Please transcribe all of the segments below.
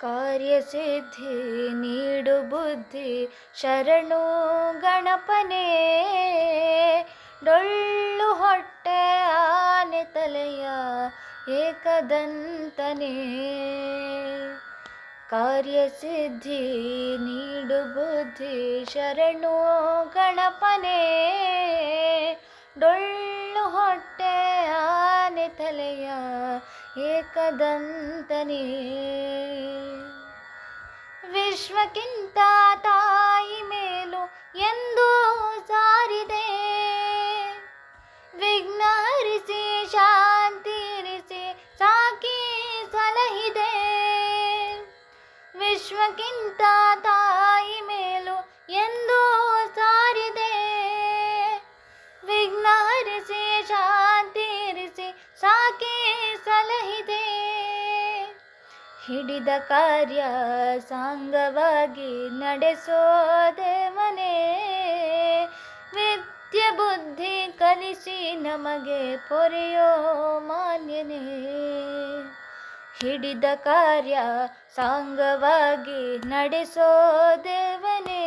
ಕಾರ್ಯಸಿದ್ಧಿ ನೀಡು ಬುದ್ಧಿ ಶರಣು ಗಣಪನೇ. ಡೊಳ್ಳು ಹೊಟ್ಟೆ ಆನೆ ತಲೆಯ ಏಕದಂತನೇ. ಕಾರ್ಯಸಿದ್ಧಿ ನೀಡು ಬುದ್ಧಿ ಶರಣು ಗಣಪನೇ. ಡೊಳ್ಳು ಹೊಟ್ಟೆ ಆನೆ ತಲೆಯ ಏಕದಂತನೇ. ವಿಶ್ವಕ್ಕಿಂತ ತಾಯಿ ಮೇಲು ಎಂದು ಸಾರಿದೆ. ವಿಘ್ನ ಹರಿಸಿ ಶಾಂತಿ ಇರಿಸಿ ಸಾಕಿ ಸಲಹಿದೆ. ವಿಶ್ವಕ್ಕಿಂತ ತಾಯಿ ಮೇಲು ಎಂದು ಸಾರಿದೆ. ವಿಘ್ನ ಹರಿಸಿ ಶಾಂತಿ ಇರಿಸಿ ಸಾಕಿ ಸಲಹಿದೆ. ಹಿಡಿದ ಕಾರ್ಯ ಸಾಂಗವಾಗಿ ನಡೆಸೋ ದೇವನೇ. ವಿದ್ಯೆ ಬುದ್ಧಿ ಕಲಿಸಿ ನಮಗೆ ಪೊರೆಯೋ ಮಾನ್ಯನೇ. ಹಿಡಿದ ಕಾರ್ಯ ಸಾಂಗವಾಗಿ ನಡೆಸೋ ದೇವನೇ.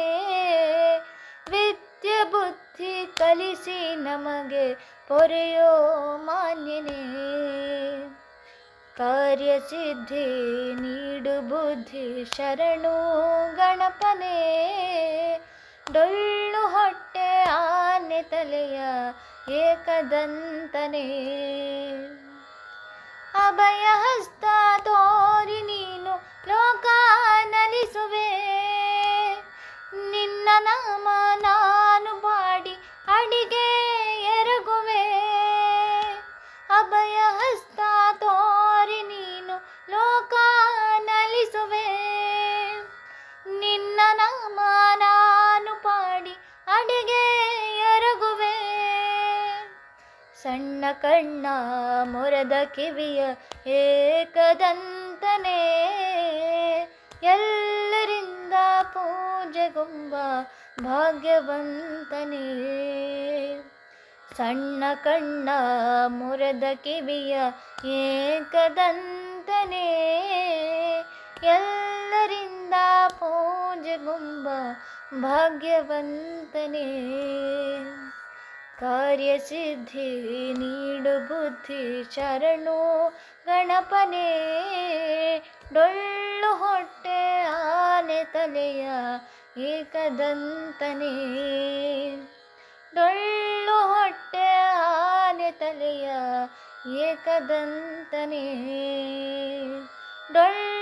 ವಿದ್ಯೆ ಬುದ್ಧಿ ಕಲಿಸಿ ನಮಗೆ ಪೊರೆಯೋ ಮಾನ್ಯನೇ. ಕಾರ್ಯಸಿದ್ಧಿ ನೀಡು ಬುದ್ಧಿ ಶರಣು ಗಣಪನೇ. ಡೊಳ್ಳು ಹೊಟ್ಟೆ ಆನೆ ತಲೆಯ ಏಕದಂತನೇ. ಅಭಯ ಹಸ್ತ ತೋರಿ ನೀನು ಲೋಕ ನಲಿಸುವೆ. ನಿನ್ನ ನಾಮ ನಾನು ಪಾಡಿ ಅಡಿಗೆ ಎರಗುವೆ. ಅಭಯ ಹಸ್ತ ತೋರಿ ನೀನು ಲೋಕ ನಲಿಸುವೆ. ನಿನ್ನ ನಾಮ ನಾನು ಪಾಡಿ ಅಡಿಗೆ ಎರಗುವೆ. ಸಣ್ಣ ಕಣ್ಣ ಮೊರದ ಕಿವಿಯ ಏಕದಂತನೇ. ಎಲ್ಲರಿಂದ ಪೂಜೆಗೊಂಬ ಭಾಗ್ಯವಂತನೇ. ಸಣ್ಣ ಕಣ್ಣ ಮೊರದ ಕಿವಿಯ ಏಕದಂತನೇ. ಎಲ್ಲರಿಂದ ಪೂಜೆಗೊಂಬ ಭಾಗ್ಯವಂತನೇ. ಕಾರ್ಯಸಿದ್ಧಿ ನೀಡು ಬುದ್ಧಿ ಶರಣು ಗಣಪನೇ. ಡೊಳ್ಳು ಹೊಟ್ಟೆ ಆನೆ ತಲೆಯ ಏಕದಂತನೇ. ಡೊಳ್ಳು ಹೊಟ್ಟೆ ಆನೆ ತಲೆಯ ಏಕದಂತನೇ. ಡೊಳ್ಳು